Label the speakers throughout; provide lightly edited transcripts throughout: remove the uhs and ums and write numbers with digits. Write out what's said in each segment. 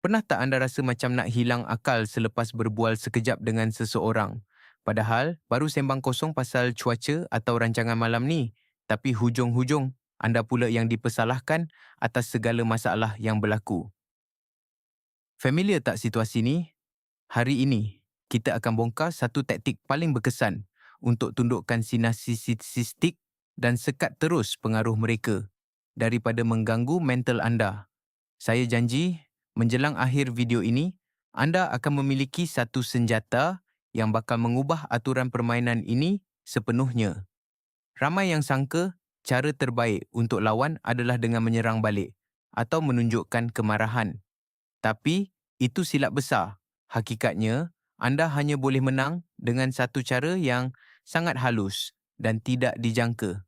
Speaker 1: Pernah tak anda rasa macam nak hilang akal selepas berbual sekejap dengan seseorang? Padahal baru sembang kosong pasal cuaca atau rancangan malam ni. Tapi hujung-hujung anda pula yang dipersalahkan atas segala masalah yang berlaku. Familiar tak situasi ni? Hari ini, kita akan bongkar satu taktik paling berkesan untuk tundukkan si narsisistik dan sekat terus pengaruh mereka daripada mengganggu mental anda. Saya janji, menjelang akhir video ini, anda akan memiliki satu senjata yang bakal mengubah aturan permainan ini sepenuhnya. Ramai yang sangka cara terbaik untuk lawan adalah dengan menyerang balik atau menunjukkan kemarahan. Tapi itu silap besar. Hakikatnya, anda hanya boleh menang dengan satu cara yang sangat halus dan tidak dijangka.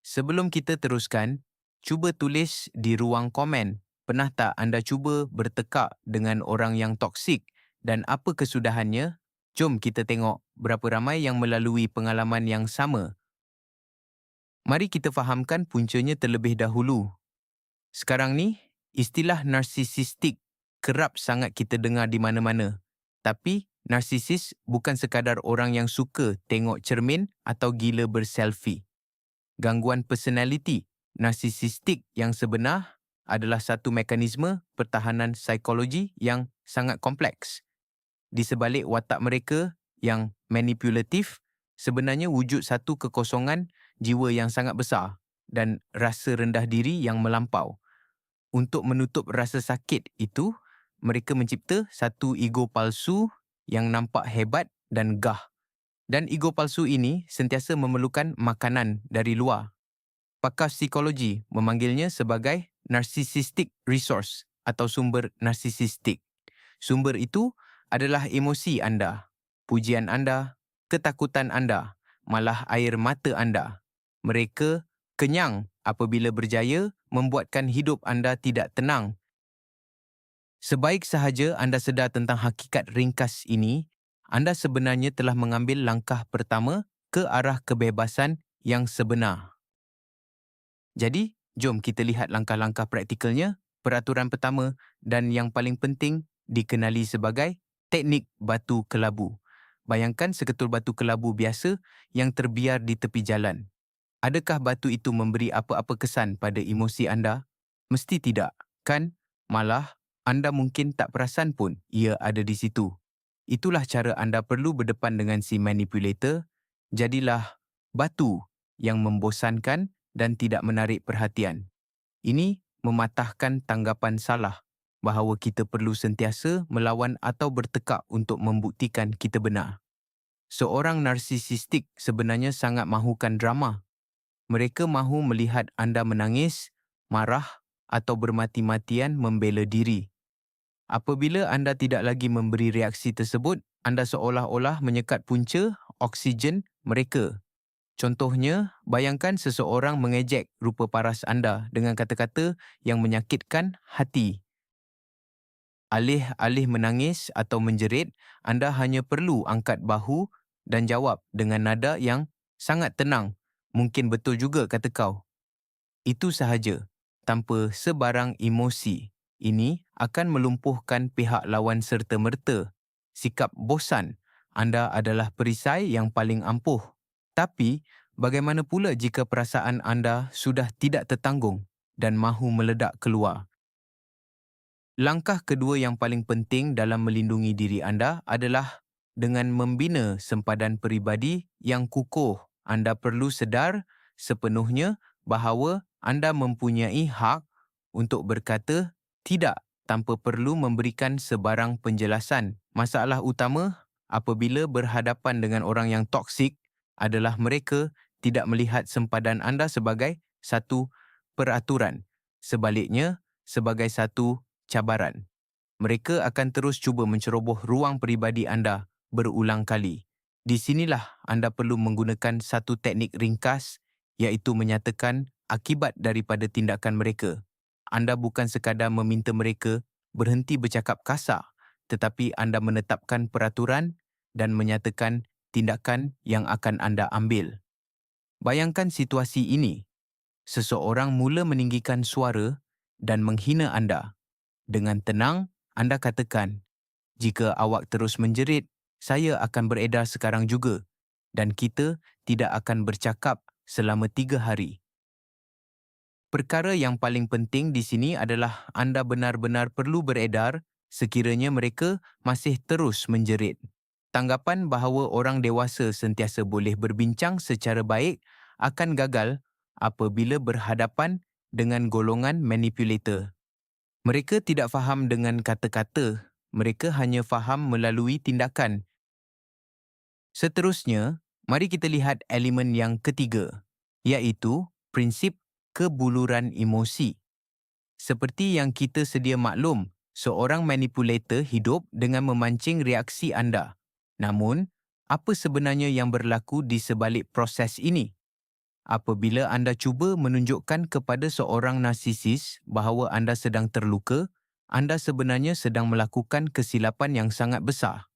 Speaker 1: Sebelum kita teruskan, cuba tulis di ruang komen. Pernah tak anda cuba bertekak dengan orang yang toksik dan apa kesudahannya? Jom kita tengok berapa ramai yang melalui pengalaman yang sama. Mari kita fahamkan puncanya terlebih dahulu. Sekarang ni, istilah narsisistik kerap sangat kita dengar di mana-mana. Tapi, narsisis bukan sekadar orang yang suka tengok cermin atau gila berselfie. Gangguan personaliti narsisistik yang sebenar adalah satu mekanisme pertahanan psikologi yang sangat kompleks. Di sebalik watak mereka yang manipulatif, sebenarnya wujud satu kekosongan jiwa yang sangat besar dan rasa rendah diri yang melampau. Untuk menutup rasa sakit itu, mereka mencipta satu ego palsu yang nampak hebat dan gah. Dan ego palsu ini sentiasa memerlukan makanan dari luar. Pakar psikologi memanggilnya sebagai narcissistic resource atau sumber narsisistik. Sumber itu adalah emosi anda, pujian anda, ketakutan anda, malah air mata anda. Mereka kenyang apabila berjaya membuatkan hidup anda tidak tenang. Sebaik sahaja anda sedar tentang hakikat ringkas ini, anda sebenarnya telah mengambil langkah pertama ke arah kebebasan yang sebenar. Jadi, jom kita lihat langkah-langkah praktikalnya. Peraturan pertama dan yang paling penting dikenali sebagai teknik batu kelabu. Bayangkan seketul batu kelabu biasa yang terbiar di tepi jalan. Adakah batu itu memberi apa-apa kesan pada emosi anda? Mesti tidak, kan? Malah, anda mungkin tak perasan pun ia ada di situ. Itulah cara anda perlu berdepan dengan si manipulator. Jadilah batu yang membosankan dan tidak menarik perhatian. Ini mematahkan tanggapan salah bahawa kita perlu sentiasa melawan atau bertekak untuk membuktikan kita benar. Seorang narsisistik sebenarnya sangat mahukan drama. Mereka mahu melihat anda menangis, marah atau bermati-matian membela diri. Apabila anda tidak lagi memberi reaksi tersebut, anda seolah-olah menyekat punca oksigen mereka. Contohnya, bayangkan seseorang mengejek rupa paras anda dengan kata-kata yang menyakitkan hati. Alih-alih menangis atau menjerit, anda hanya perlu angkat bahu dan jawab dengan nada yang sangat tenang. Mungkin betul juga kata kau. Itu sahaja, tanpa sebarang emosi. Ini akan melumpuhkan pihak lawan serta-merta. Sikap bosan, anda adalah perisai yang paling ampuh. Tapi, bagaimana pula jika perasaan anda sudah tidak tertanggung dan mahu meledak keluar? Langkah kedua yang paling penting dalam melindungi diri anda adalah dengan membina sempadan peribadi yang kukuh. Anda perlu sedar sepenuhnya bahawa anda mempunyai hak untuk berkata tidak tanpa perlu memberikan sebarang penjelasan. Masalah utama apabila berhadapan dengan orang yang toksik adalah mereka tidak melihat sempadan anda sebagai satu peraturan. Sebaliknya, sebagai satu cabaran. Mereka akan terus cuba menceroboh ruang peribadi anda berulang kali. Di sinilah anda perlu menggunakan satu teknik ringkas, iaitu menyatakan akibat daripada tindakan mereka. Anda bukan sekadar meminta mereka berhenti bercakap kasar, tetapi anda menetapkan peraturan dan menyatakan tindakan yang akan anda ambil. Bayangkan situasi ini. Seseorang mula meninggikan suara dan menghina anda. Dengan tenang, Anda katakan, "Jika awak terus menjerit, saya akan beredar sekarang juga dan kita tidak akan bercakap selama 3 hari." Perkara yang paling penting di sini adalah anda benar-benar perlu beredar sekiranya mereka masih terus menjerit. Tanggapan bahawa orang dewasa sentiasa boleh berbincang secara baik akan gagal apabila berhadapan dengan golongan manipulator. Mereka tidak faham dengan kata-kata, mereka hanya faham melalui tindakan. Seterusnya, mari kita lihat elemen yang ketiga, iaitu prinsip kebuluran emosi. Seperti yang kita sedia maklum, seorang manipulator hidup dengan memancing reaksi anda. Namun, apa sebenarnya yang berlaku di sebalik proses ini? Apabila anda cuba menunjukkan kepada seorang narsisis bahawa anda sedang terluka, anda sebenarnya sedang melakukan kesilapan yang sangat besar.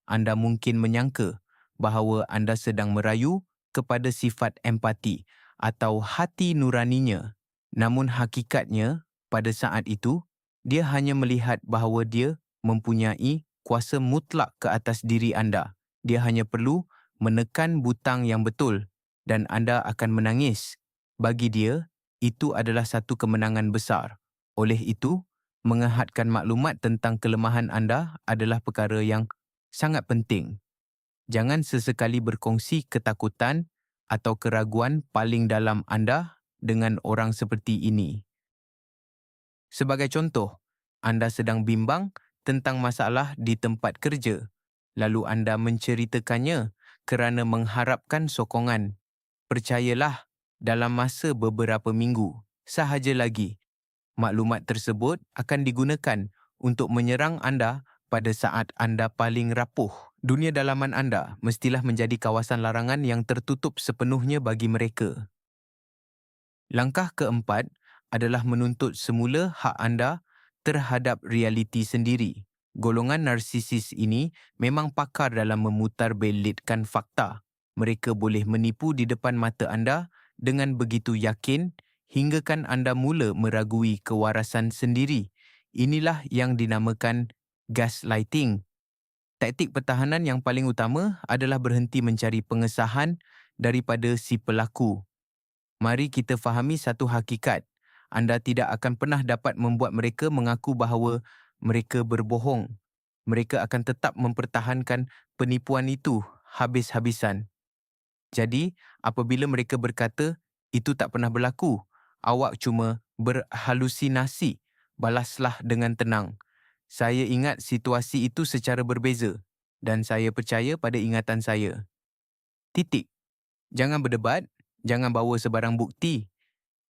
Speaker 1: Anda mungkin menyangka bahawa anda sedang merayu kepada sifat empati atau hati nuraninya. Namun hakikatnya, pada saat itu, dia hanya melihat bahawa dia mempunyai kuasa mutlak ke atas diri anda. Dia hanya perlu menekan butang yang betul dan anda akan menangis. Bagi dia, itu adalah satu kemenangan besar. Oleh itu, mengehadkan maklumat tentang kelemahan anda adalah perkara yang sangat penting. Jangan sesekali berkongsi ketakutan atau keraguan paling dalam anda dengan orang seperti ini. Sebagai contoh, anda sedang bimbang tentang masalah di tempat kerja, lalu anda menceritakannya kerana mengharapkan sokongan. Percayalah, dalam masa beberapa minggu sahaja lagi, maklumat tersebut akan digunakan untuk menyerang anda pada saat anda paling rapuh. Dunia dalaman anda mestilah menjadi kawasan larangan yang tertutup sepenuhnya bagi mereka. Langkah keempat adalah menuntut semula hak anda terhadap realiti sendiri. Golongan narsisis ini memang pakar dalam memutarbelitkan fakta. Mereka boleh menipu di depan mata anda dengan begitu yakin hinggakan anda mula meragui kewarasan sendiri. Inilah yang dinamakan gaslighting. Taktik pertahanan yang paling utama adalah berhenti mencari pengesahan daripada si pelaku. Mari kita fahami satu hakikat. Anda tidak akan pernah dapat membuat mereka mengaku bahawa mereka berbohong. Mereka akan tetap mempertahankan penipuan itu habis-habisan. Jadi, apabila mereka berkata, itu tak pernah berlaku, awak cuma berhalusinasi, balaslah dengan tenang. Saya ingat situasi itu secara berbeza dan saya percaya pada ingatan saya. Titik. Jangan berdebat, jangan bawa sebarang bukti.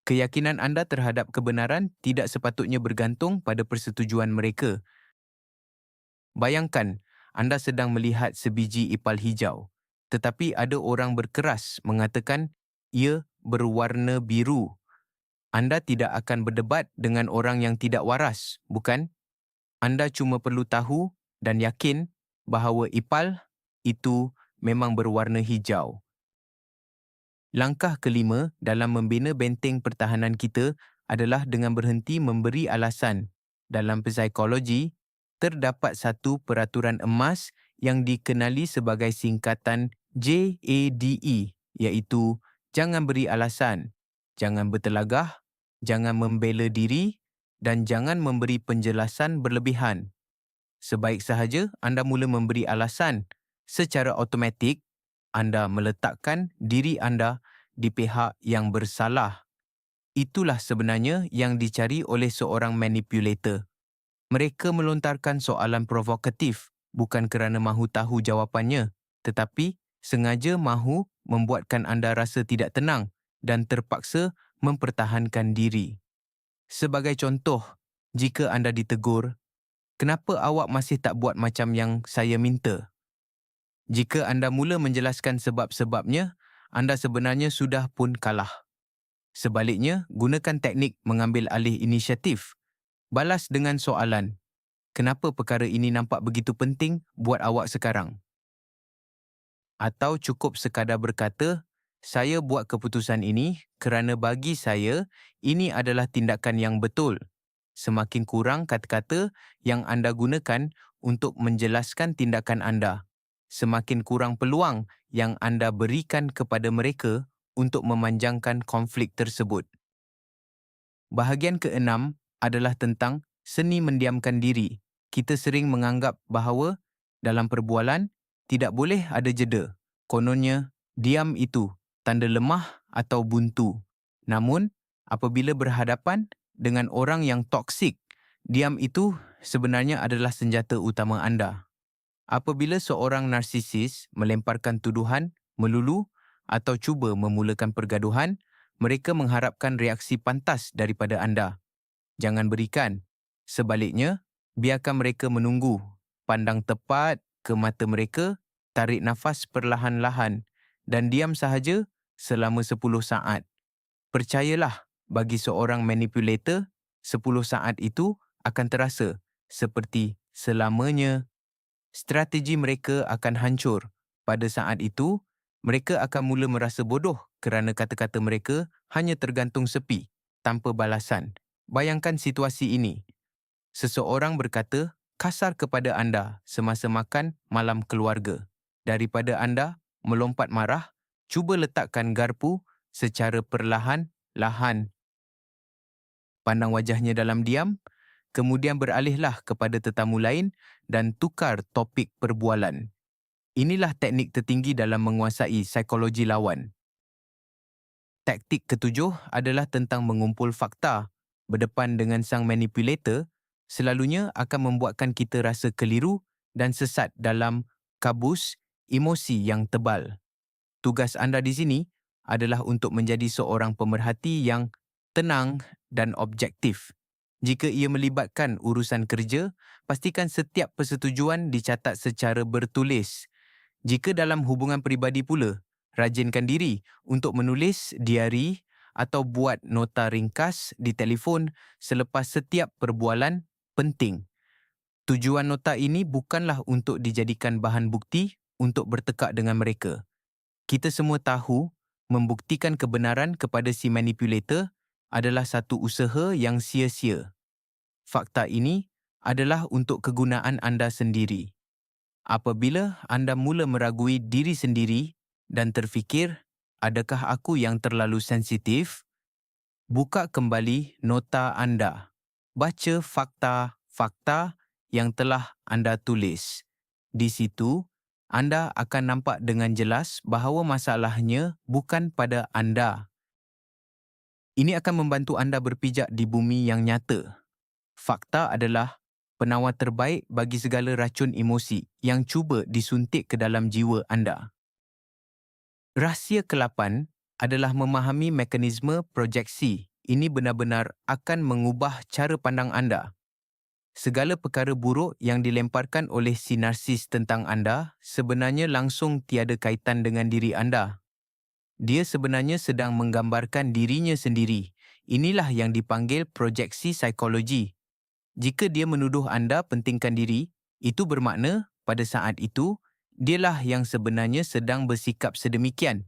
Speaker 1: Keyakinan anda terhadap kebenaran tidak sepatutnya bergantung pada persetujuan mereka. Bayangkan, anda sedang melihat sebiji ipal hijau, tetapi ada orang berkeras mengatakan ia berwarna biru. Anda tidak akan berdebat dengan orang yang tidak waras, bukan? Anda cuma perlu tahu dan yakin bahawa ipal itu memang berwarna hijau. Langkah kelima dalam membina benteng pertahanan kita adalah dengan berhenti memberi alasan. Dalam psikologi, terdapat satu peraturan emas yang dikenali sebagai singkatan JADE, iaitu jangan beri alasan, jangan bertelagah, jangan membela diri dan jangan memberi penjelasan berlebihan. Sebaik sahaja anda mula memberi alasan, secara automatik anda meletakkan diri anda di pihak yang bersalah. Itulah sebenarnya yang dicari oleh seorang manipulator. Mereka melontarkan soalan provokatif bukan kerana mahu tahu jawapannya, tetapi sengaja mahu membuatkan anda rasa tidak tenang dan terpaksa mempertahankan diri. Sebagai contoh, jika anda ditegur, "Kenapa awak masih tak buat macam yang saya minta?" Jika anda mula menjelaskan sebab-sebabnya, anda sebenarnya sudah pun kalah. Sebaliknya, gunakan teknik mengambil alih inisiatif. Balas dengan soalan, "Kenapa perkara ini nampak begitu penting buat awak sekarang?" Atau cukup sekadar berkata, "Saya buat keputusan ini kerana bagi saya, ini adalah tindakan yang betul." semakin kurang kata-kata yang anda gunakan untuk menjelaskan tindakan anda. Semakin kurang peluang yang anda berikan kepada mereka untuk memanjangkan konflik tersebut. Bahagian keenam adalah tentang seni mendiamkan diri. Kita sering menganggap bahawa dalam perbualan tidak boleh ada jeda. Kononnya, diam itu tanda lemah atau buntu. Namun, apabila berhadapan dengan orang yang toksik, diam itu sebenarnya adalah senjata utama anda. Apabila seorang narsisis melemparkan tuduhan, melulu atau cuba memulakan pergaduhan, mereka mengharapkan reaksi pantas daripada anda. Jangan berikan. Sebaliknya, biarkan mereka menunggu. Pandang tepat ke mata mereka, tarik nafas perlahan-lahan dan diam sahaja selama 10 saat. Percayalah, bagi seorang manipulator, 10 saat itu akan terasa seperti selamanya. Strategi mereka akan hancur. Pada saat itu, mereka akan mula merasa bodoh kerana kata-kata mereka hanya tergantung sepi, tanpa balasan. Bayangkan situasi ini. Seseorang berkata kasar kepada anda semasa makan malam keluarga. Daripada anda melompat marah, cuba letakkan garpu secara perlahan-lahan. Pandang wajahnya dalam diam, kemudian beralihlah kepada tetamu lain dan tukar topik perbualan. Inilah teknik tertinggi dalam menguasai psikologi lawan. Taktik ketujuh adalah tentang mengumpul fakta. Berdepan dengan sang manipulator, selalunya akan membuatkan kita rasa keliru dan sesat dalam kabus emosi yang tebal. Tugas anda di sini adalah untuk menjadi seorang pemerhati yang tenang dan objektif. Jika ia melibatkan urusan kerja, pastikan setiap persetujuan dicatat secara bertulis. Jika dalam hubungan peribadi pula, rajinkan diri untuk menulis diari atau buat nota ringkas di telefon selepas setiap perbualan penting. Tujuan nota ini bukanlah untuk dijadikan bahan bukti untuk bertekak dengan mereka. Kita semua tahu membuktikan kebenaran kepada si manipulator adalah satu usaha yang sia-sia. Fakta ini adalah untuk kegunaan anda sendiri. Apabila anda mula meragui diri sendiri dan terfikir, adakah aku yang terlalu sensitif? Buka kembali nota anda. Baca fakta-fakta yang telah anda tulis. Di situ, anda akan nampak dengan jelas bahawa masalahnya bukan pada anda. Ini akan membantu anda berpijak di bumi yang nyata. Fakta adalah penawar terbaik bagi segala racun emosi yang cuba disuntik ke dalam jiwa anda. Rahsia ke-8 adalah memahami mekanisme projeksi. Ini benar-benar akan mengubah cara pandang anda. Segala perkara buruk yang dilemparkan oleh si narsis tentang anda sebenarnya langsung tiada kaitan dengan diri anda. Dia sebenarnya sedang menggambarkan dirinya sendiri. Inilah yang dipanggil projeksi psikologi. Jika dia menuduh anda pentingkan diri, itu bermakna pada saat itu, dialah yang sebenarnya sedang bersikap sedemikian.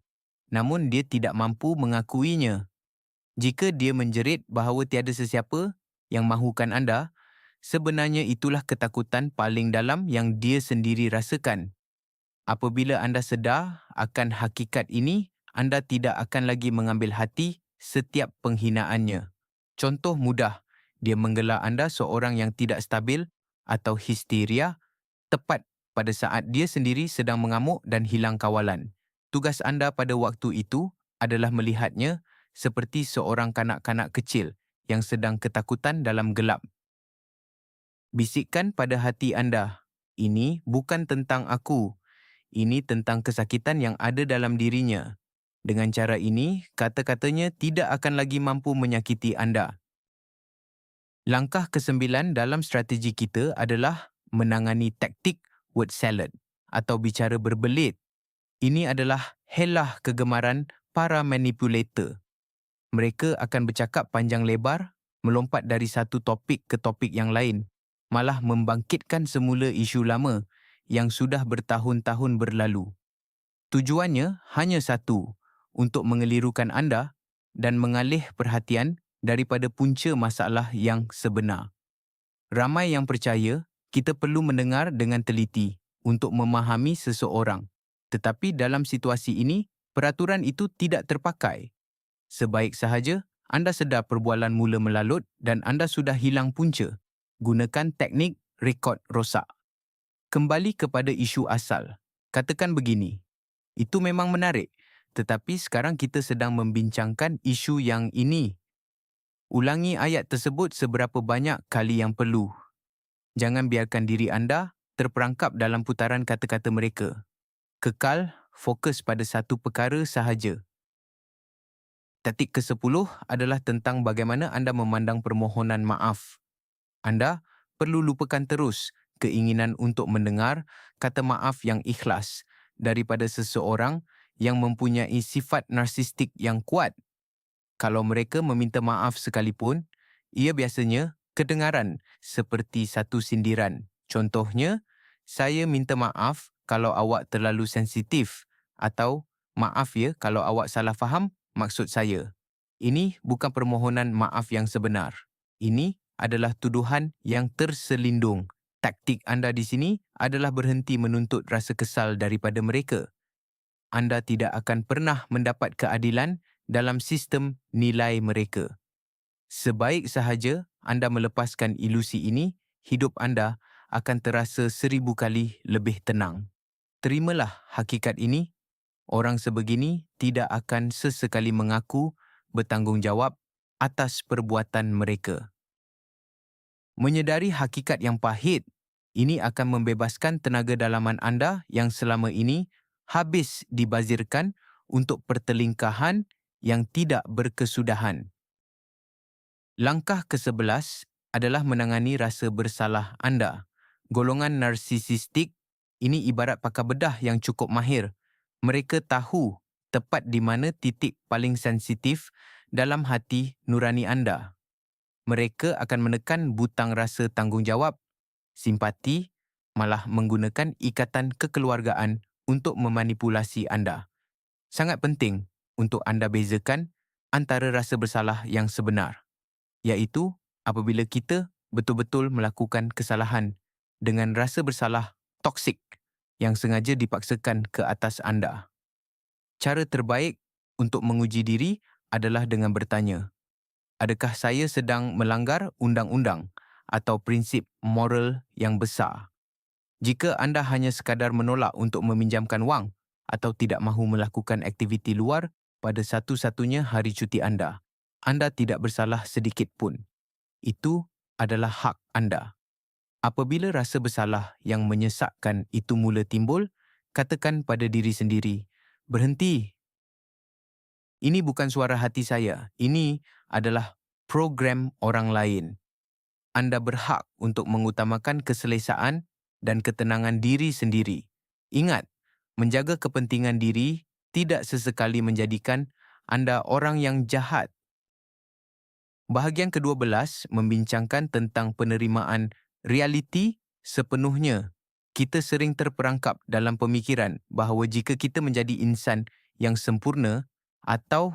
Speaker 1: Namun dia tidak mampu mengakuinya. Jika dia menjerit bahawa tiada sesiapa yang mahukan anda, sebenarnya itulah ketakutan paling dalam yang dia sendiri rasakan. Apabila anda sedar akan hakikat ini, anda tidak akan lagi mengambil hati setiap penghinaannya. Contoh mudah, dia menggelar anda seorang yang tidak stabil atau histeria tepat pada saat dia sendiri sedang mengamuk dan hilang kawalan. Tugas anda pada waktu itu adalah melihatnya seperti seorang kanak-kanak kecil yang sedang ketakutan dalam gelap. Bisikkan pada hati anda, ini bukan tentang aku. Ini tentang kesakitan yang ada dalam dirinya. Dengan cara ini, kata-katanya tidak akan lagi mampu menyakiti anda. Langkah ke-9 dalam strategi kita adalah menangani taktik word salad atau bicara berbelit. Ini adalah helah kegemaran para manipulator. Mereka akan bercakap panjang lebar, melompat dari satu topik ke topik yang lain, malah membangkitkan semula isu lama yang sudah bertahun-tahun berlalu. Tujuannya hanya satu, untuk mengelirukan anda dan mengalih perhatian daripada punca masalah yang sebenar. Ramai yang percaya kita perlu mendengar dengan teliti untuk memahami seseorang. Tetapi dalam situasi ini, peraturan itu tidak terpakai. Sebaik sahaja anda sedar perbualan mula melalut dan anda sudah hilang punca. Gunakan teknik rekod rosak. Kembali kepada isu asal. Katakan begini, itu memang menarik, tetapi sekarang kita sedang membincangkan isu yang ini. Ulangi ayat tersebut seberapa banyak kali yang perlu. Jangan biarkan diri anda terperangkap dalam putaran kata-kata mereka. Kekal fokus pada satu perkara sahaja. Taktik ke-10 adalah tentang bagaimana anda memandang permohonan maaf. Anda perlu lupakan terus keinginan untuk mendengar kata maaf yang ikhlas daripada seseorang yang mempunyai sifat narsistik yang kuat. Kalau mereka meminta maaf sekalipun, ia biasanya kedengaran seperti satu sindiran. Contohnya, saya minta maaf kalau awak terlalu sensitif atau maaf ya kalau awak salah faham maksud saya. Ini bukan permohonan maaf yang sebenar. Ini adalah tuduhan yang terselindung. Taktik anda di sini adalah berhenti menuntut rasa kesal daripada mereka. Anda tidak akan pernah mendapat keadilan dalam sistem nilai mereka. Sebaik sahaja anda melepaskan ilusi ini, hidup anda akan terasa 1000 kali lebih tenang. Terimalah hakikat ini, orang sebegini tidak akan sesekali mengaku bertanggungjawab atas perbuatan mereka. Menyedari hakikat yang pahit, ini akan membebaskan tenaga dalaman anda yang selama ini habis dibazirkan untuk pertelingkahan yang tidak berkesudahan. Langkah ke-11 adalah menangani rasa bersalah anda. Golongan narsisistik ini ibarat pakar bedah yang cukup mahir. Mereka tahu tepat di mana titik paling sensitif dalam hati nurani anda. Mereka akan menekan butang rasa tanggungjawab, simpati, malah menggunakan ikatan kekeluargaan untuk memanipulasi anda. Sangat penting untuk anda bezakan antara rasa bersalah yang sebenar, iaitu apabila kita betul-betul melakukan kesalahan dengan rasa bersalah toksik yang sengaja dipaksakan ke atas anda. Cara terbaik untuk menguji diri adalah dengan bertanya, adakah saya sedang melanggar undang-undang atau prinsip moral yang besar? Jika anda hanya sekadar menolak untuk meminjamkan wang atau tidak mahu melakukan aktiviti luar pada satu-satunya hari cuti anda tidak bersalah sedikit pun. Itu adalah hak anda. Apabila rasa bersalah yang menyesakkan itu mula timbul, katakan pada diri sendiri, berhenti. Ini bukan suara hati saya. Ini adalah program orang lain. Anda berhak untuk mengutamakan keselesaan dan ketenangan diri sendiri. Ingat, menjaga kepentingan diri tidak sesekali menjadikan anda orang yang jahat. Bahagian ke-12 membincangkan tentang penerimaan realiti sepenuhnya. Kita sering terperangkap dalam pemikiran bahawa jika kita menjadi insan yang sempurna atau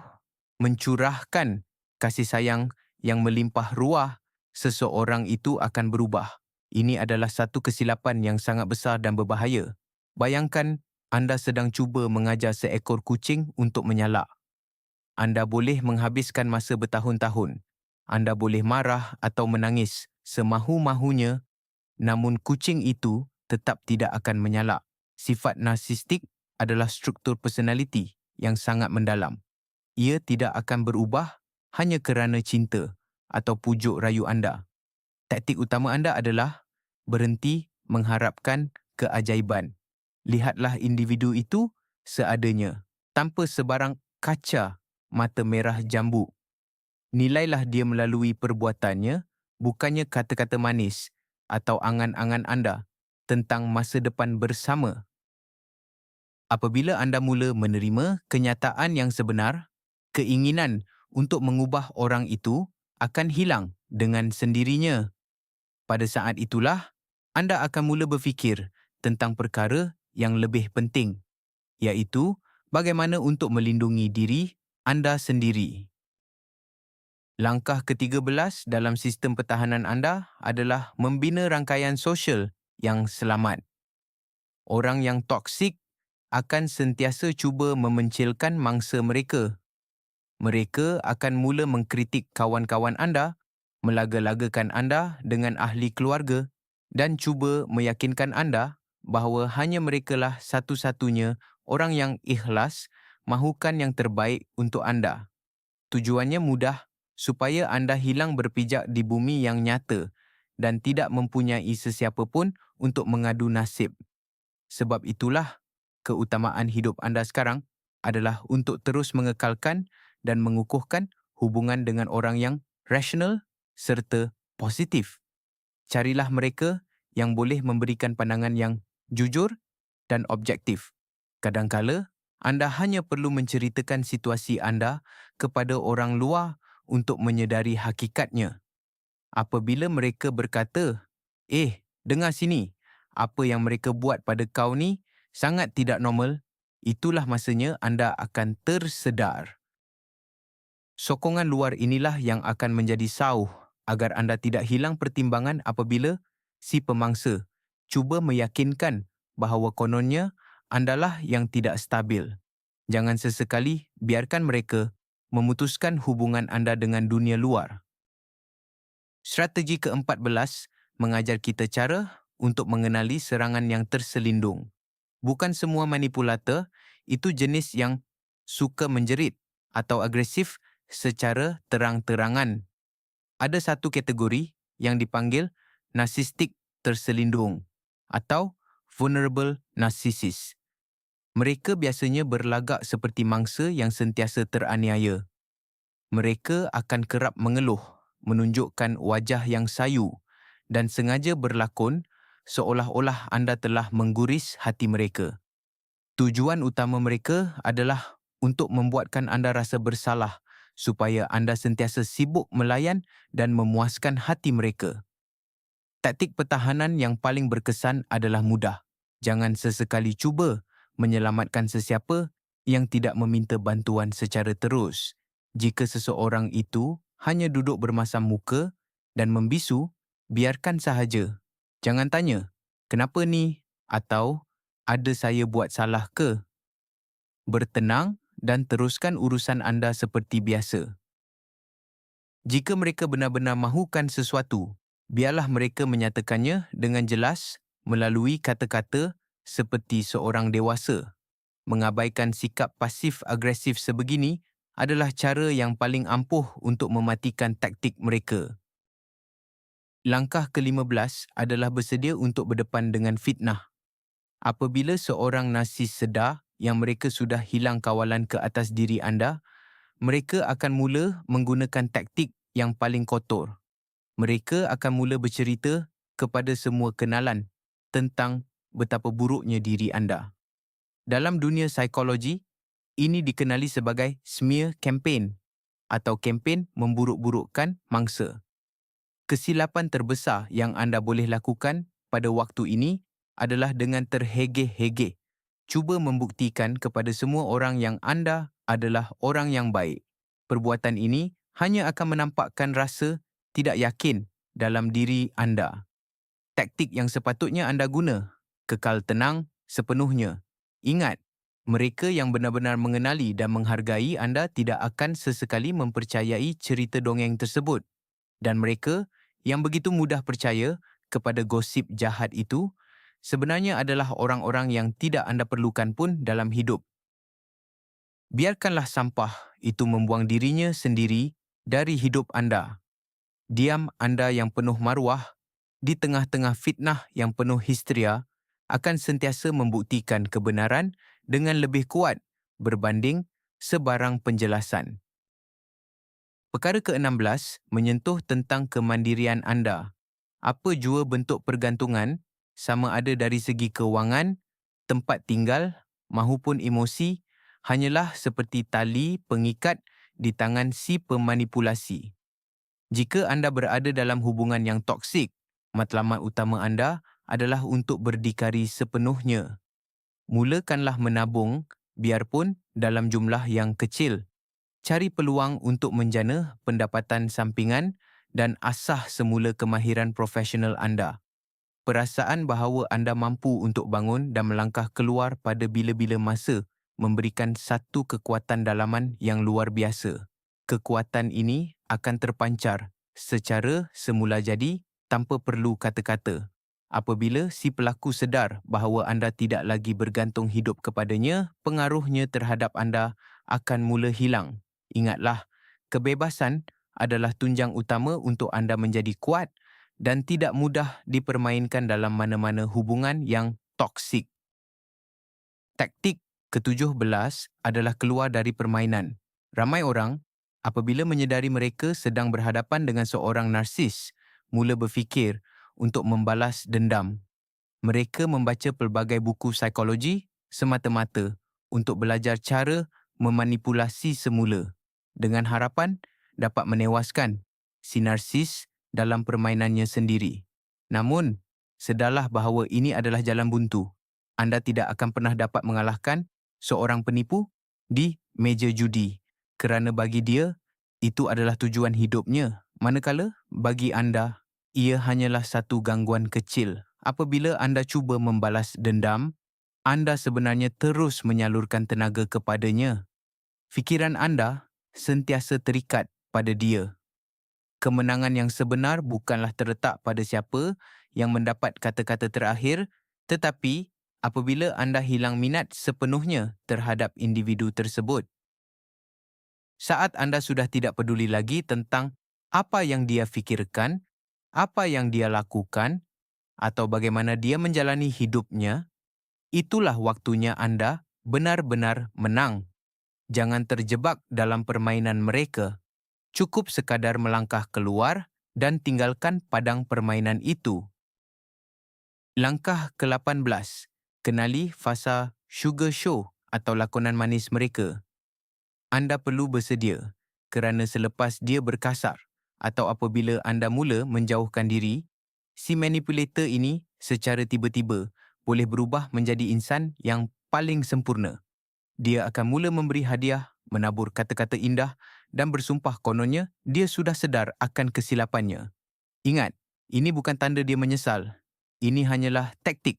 Speaker 1: mencurahkan kasih sayang yang melimpah ruah, seseorang itu akan berubah. Ini adalah satu kesilapan yang sangat besar dan berbahaya. Bayangkan anda sedang cuba mengajar seekor kucing untuk menyalak. Anda boleh menghabiskan masa bertahun-tahun. Anda boleh marah atau menangis semahu-mahunya, namun kucing itu tetap tidak akan menyalak. Sifat narsistik adalah struktur personaliti yang sangat mendalam. Ia tidak akan berubah hanya kerana cinta atau pujuk rayu anda. Taktik utama anda adalah berhenti mengharapkan keajaiban. Lihatlah individu itu seadanya, tanpa sebarang kaca mata merah jambu. Nilailah dia melalui perbuatannya, bukannya kata-kata manis atau angan-angan anda tentang masa depan bersama. Apabila anda mula menerima kenyataan yang sebenar, keinginan untuk mengubah orang itu akan hilang dengan sendirinya. Pada saat itulah, anda akan mula berfikir tentang perkara yang lebih penting, iaitu bagaimana untuk melindungi diri anda sendiri. Langkah ke-13 dalam sistem pertahanan anda adalah membina rangkaian sosial yang selamat. Orang yang toksik akan sentiasa cuba memencilkan mangsa mereka. Mereka akan mula mengkritik kawan-kawan anda, melaga-lagakan anda dengan ahli keluarga dan cuba meyakinkan anda bahawa hanya merekalah satu-satunya orang yang ikhlas mahukan yang terbaik untuk anda. Tujuannya mudah, supaya anda hilang berpijak di bumi yang nyata dan tidak mempunyai sesiapa pun untuk mengadu nasib. Sebab itulah, keutamaan hidup anda sekarang adalah untuk terus mengekalkan dan mengukuhkan hubungan dengan orang yang rasional serta positif. Carilah mereka yang boleh memberikan pandangan yang jujur dan objektif. Kadangkala, anda hanya perlu menceritakan situasi anda kepada orang luar untuk menyedari hakikatnya. Apabila mereka berkata, dengar sini, apa yang mereka buat pada kau ni sangat tidak normal, itulah masanya anda akan tersedar. Sokongan luar inilah yang akan menjadi sauh agar anda tidak hilang pertimbangan apabila si pemangsa cuba meyakinkan bahawa kononnya andalah yang tidak stabil. Jangan sesekali biarkan mereka memutuskan hubungan anda dengan dunia luar. Strategi ke-14 mengajar kita cara untuk mengenali serangan yang terselindung. Bukan semua manipulator itu jenis yang suka menjerit atau agresif secara terang-terangan. Ada satu kategori yang dipanggil narsistik terselindung atau vulnerable narcissist. Mereka biasanya berlagak seperti mangsa yang sentiasa teraniaya. Mereka akan kerap mengeluh, menunjukkan wajah yang sayu dan sengaja berlakon seolah-olah anda telah mengguris hati mereka. Tujuan utama mereka adalah untuk membuatkan anda rasa bersalah supaya anda sentiasa sibuk melayan dan memuaskan hati mereka. Taktik pertahanan yang paling berkesan adalah mudah. Jangan sesekali cuba menyelamatkan sesiapa yang tidak meminta bantuan secara terus. Jika seseorang itu hanya duduk bermasam muka dan membisu, biarkan sahaja. Jangan tanya, kenapa ni? Atau, ada saya buat salah ke? Bertenang dan teruskan urusan anda seperti biasa. Jika mereka benar-benar mahukan sesuatu, biarlah mereka menyatakannya dengan jelas melalui kata-kata seperti seorang dewasa. Mengabaikan sikap pasif-agresif sebegini adalah cara yang paling ampuh untuk mematikan taktik mereka. Langkah ke-15 adalah bersedia untuk berdepan dengan fitnah. Apabila seorang narsis sedar yang mereka sudah hilang kawalan ke atas diri anda, mereka akan mula menggunakan taktik yang paling kotor. Mereka akan mula bercerita kepada semua kenalan tentang betapa buruknya diri anda. Dalam dunia psikologi, ini dikenali sebagai smear campaign atau kempen memburuk-burukkan mangsa. Kesilapan terbesar yang anda boleh lakukan pada waktu ini adalah dengan terhegeh-hegeh. Cuba membuktikan kepada semua orang yang anda adalah orang yang baik. Perbuatan ini hanya akan menampakkan rasa tidak yakin dalam diri anda. Taktik yang sepatutnya anda guna, kekal tenang sepenuhnya. Ingat, mereka yang benar-benar mengenali dan menghargai anda tidak akan sesekali mempercayai cerita dongeng tersebut. Dan mereka yang begitu mudah percaya kepada gosip jahat itu sebenarnya adalah orang-orang yang tidak anda perlukan pun dalam hidup. Biarkanlah sampah itu membuang dirinya sendiri dari hidup anda. Diam anda yang penuh maruah di tengah-tengah fitnah yang penuh histeria akan sentiasa membuktikan kebenaran dengan lebih kuat berbanding sebarang penjelasan. Perkara ke-16 menyentuh tentang kemandirian anda. Apa jua bentuk pergantungan, sama ada dari segi kewangan, tempat tinggal mahupun emosi, hanyalah seperti tali pengikat di tangan si pemanipulasi. Jika anda berada dalam hubungan yang toksik, matlamat utama anda adalah untuk berdikari sepenuhnya. Mulakanlah menabung, biarpun dalam jumlah yang kecil. Cari peluang untuk menjana pendapatan sampingan dan asah semula kemahiran profesional anda. Perasaan bahawa anda mampu untuk bangun dan melangkah keluar pada bila-bila masa memberikan satu kekuatan dalaman yang luar biasa. Kekuatan ini akan terpancar secara semula jadi tanpa perlu kata-kata. Apabila si pelaku sedar bahawa anda tidak lagi bergantung hidup kepadanya, pengaruhnya terhadap anda akan mula hilang. Ingatlah, kebebasan adalah tunjang utama untuk anda menjadi kuat dan tidak mudah dipermainkan dalam mana-mana hubungan yang toksik. Taktik ke-17 adalah keluar dari permainan. Ramai orang, apabila menyedari mereka sedang berhadapan dengan seorang narsis, mula berfikir untuk membalas dendam. Mereka membaca pelbagai buku psikologi semata-mata untuk belajar cara memanipulasi semula dengan harapan dapat menewaskan si narsis dalam permainannya sendiri. Namun, sedarlah bahawa ini adalah jalan buntu. Anda tidak akan pernah dapat mengalahkan seorang penipu di meja judi kerana bagi dia, itu adalah tujuan hidupnya. Manakala bagi anda, ia hanyalah satu gangguan kecil. Apabila anda cuba membalas dendam, anda sebenarnya terus menyalurkan tenaga kepadanya. Fikiran anda sentiasa terikat pada dia. Kemenangan yang sebenar bukanlah terletak pada siapa yang mendapat kata-kata terakhir, tetapi apabila anda hilang minat sepenuhnya terhadap individu tersebut. Saat anda sudah tidak peduli lagi tentang apa yang dia fikirkan, apa yang dia lakukan, atau bagaimana dia menjalani hidupnya, itulah waktunya anda benar-benar menang. Jangan terjebak dalam permainan mereka. Cukup sekadar melangkah keluar dan tinggalkan padang permainan itu. Langkah ke-18. Kenali fasa sugar show atau lakonan manis mereka. Anda perlu bersedia kerana selepas dia berkasar atau apabila anda mula menjauhkan diri, si manipulator ini secara tiba-tiba boleh berubah menjadi insan yang paling sempurna. Dia akan mula memberi hadiah, menabur kata-kata indah dan bersumpah kononnya dia sudah sedar akan kesilapannya. Ingat, ini bukan tanda dia menyesal. Ini hanyalah taktik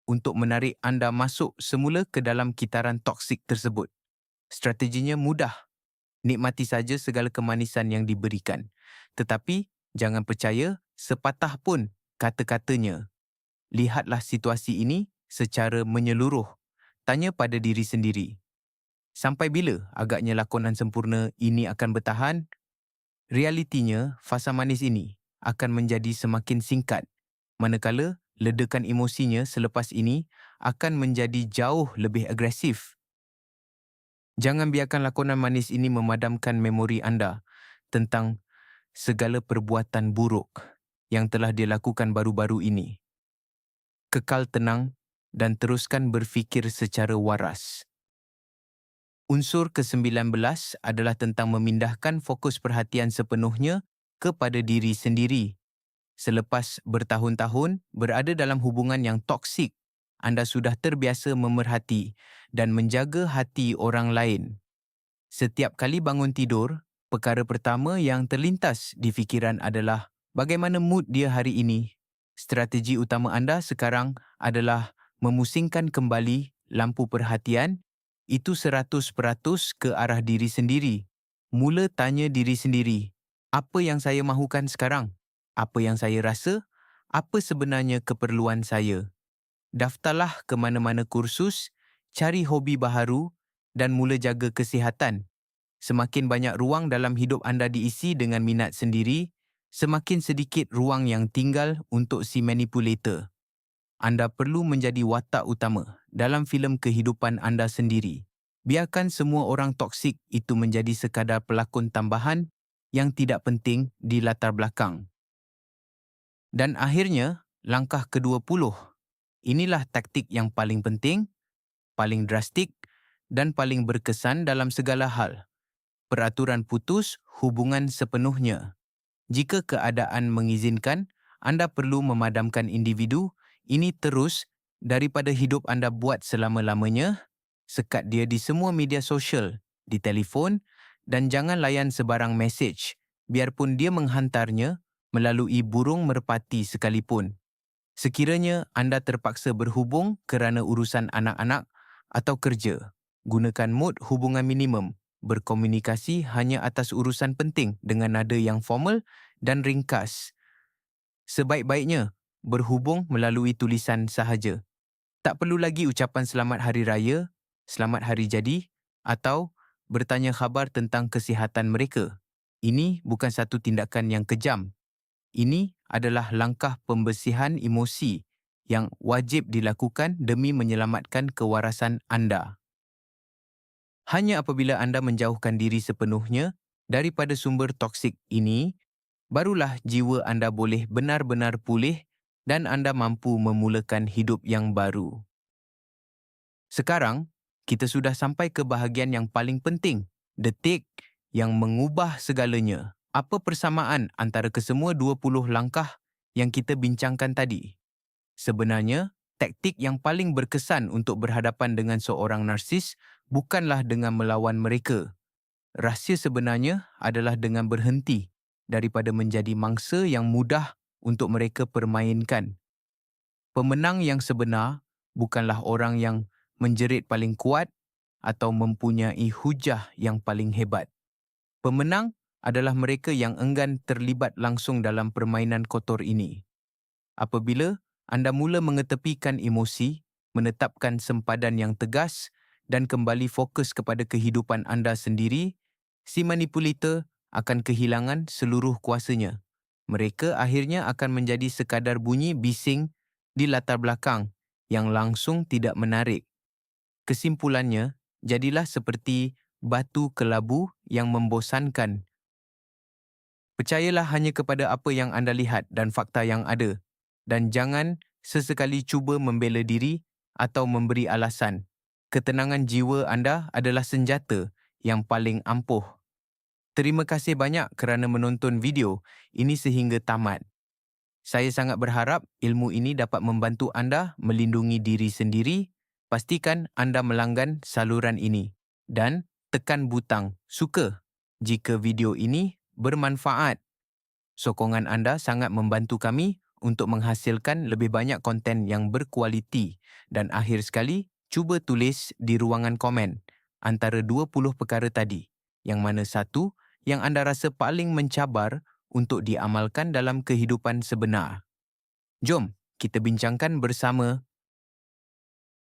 Speaker 1: untuk menarik anda masuk semula ke dalam kitaran toksik tersebut. Strateginya mudah. Nikmati saja segala kemanisan yang diberikan. Tetapi jangan percaya sepatah pun kata-katanya. Lihatlah situasi ini secara menyeluruh. Tanya pada diri sendiri. Sampai bila agaknya lakonan sempurna ini akan bertahan? Realitinya, fasa manis ini akan menjadi semakin singkat, manakala ledakan emosinya selepas ini akan menjadi jauh lebih agresif. Jangan biarkan lakonan manis ini memadamkan memori anda tentang segala perbuatan buruk yang telah dia lakukan baru-baru ini. Kekal tenang dan teruskan berfikir secara waras. Unsur ke-19 adalah tentang memindahkan fokus perhatian sepenuhnya kepada diri sendiri. Selepas bertahun-tahun berada dalam hubungan yang toksik, anda sudah terbiasa memerhati dan menjaga hati orang lain. Setiap kali bangun tidur, perkara pertama yang terlintas di fikiran adalah bagaimana mood dia hari ini. Strategi utama anda sekarang adalah memusingkan kembali lampu perhatian itu 100% ke arah diri sendiri. Mula tanya diri sendiri, apa yang saya mahukan sekarang? Apa yang saya rasa? Apa sebenarnya keperluan saya? Daftarlah ke mana-mana kursus, cari hobi baharu dan mula jaga kesihatan. Semakin banyak ruang dalam hidup anda diisi dengan minat sendiri, semakin sedikit ruang yang tinggal untuk si manipulator. Anda perlu menjadi watak utama dalam filem kehidupan anda sendiri. Biarkan semua orang toksik itu menjadi sekadar pelakon tambahan yang tidak penting di latar belakang. Dan akhirnya, langkah ke-20. Inilah taktik yang paling penting, paling drastik dan paling berkesan dalam segala hal. Peraturan putus hubungan sepenuhnya. Jika keadaan mengizinkan, anda perlu memadamkan individu ini terus daripada hidup anda buat selama-lamanya, sekat dia di semua media sosial, di telefon Dan jangan layan sebarang mesej, biarpun dia menghantarnya melalui burung merpati sekalipun. Sekiranya anda terpaksa berhubung kerana urusan anak-anak atau kerja, gunakan mod hubungan minimum. Berkomunikasi hanya atas urusan penting dengan nada yang formal dan ringkas. Sebaik-baiknya, berhubung melalui tulisan sahaja. Tak perlu lagi ucapan selamat hari raya, selamat hari jadi atau bertanya khabar tentang kesihatan mereka. Ini bukan satu tindakan yang kejam. Ini adalah langkah pembersihan emosi yang wajib dilakukan demi menyelamatkan kewarasan anda. Hanya apabila anda menjauhkan diri sepenuhnya daripada sumber toksik ini, barulah jiwa anda boleh benar-benar pulih dan anda mampu memulakan hidup yang baru. Sekarang, kita sudah sampai ke bahagian yang paling penting, detik yang mengubah segalanya. Apa persamaan antara kesemua 20 langkah yang kita bincangkan tadi? Sebenarnya, taktik yang paling berkesan untuk berhadapan dengan seorang narsis bukanlah dengan melawan mereka. Rahsia sebenarnya adalah dengan berhenti daripada menjadi mangsa yang mudah untuk mereka permainkan. Pemenang yang sebenar bukanlah orang yang menjerit paling kuat atau mempunyai hujah yang paling hebat. Pemenang adalah mereka yang enggan terlibat langsung dalam permainan kotor ini. Apabila anda mula mengetepikan emosi, menetapkan sempadan yang tegas dan kembali fokus kepada kehidupan anda sendiri, si manipulator akan kehilangan seluruh kuasanya. Mereka akhirnya akan menjadi sekadar bunyi bising di latar belakang yang langsung tidak menarik. Kesimpulannya, jadilah seperti batu kelabu yang membosankan. Percayalah hanya kepada apa yang anda lihat dan fakta yang ada, dan jangan sesekali cuba membela diri atau memberi alasan. Ketenangan jiwa anda adalah senjata yang paling ampuh. Terima kasih banyak kerana menonton video ini sehingga tamat. Saya sangat berharap ilmu ini dapat membantu anda melindungi diri sendiri. Pastikan anda melanggan saluran ini dan tekan butang suka jika video ini bermanfaat. Sokongan anda sangat membantu kami untuk menghasilkan lebih banyak konten yang berkualiti. Dan akhir sekali, cuba tulis di ruangan komen antara 20 perkara tadi, yang mana satu yang anda rasa paling mencabar untuk diamalkan dalam kehidupan sebenar. Jom kita bincangkan bersama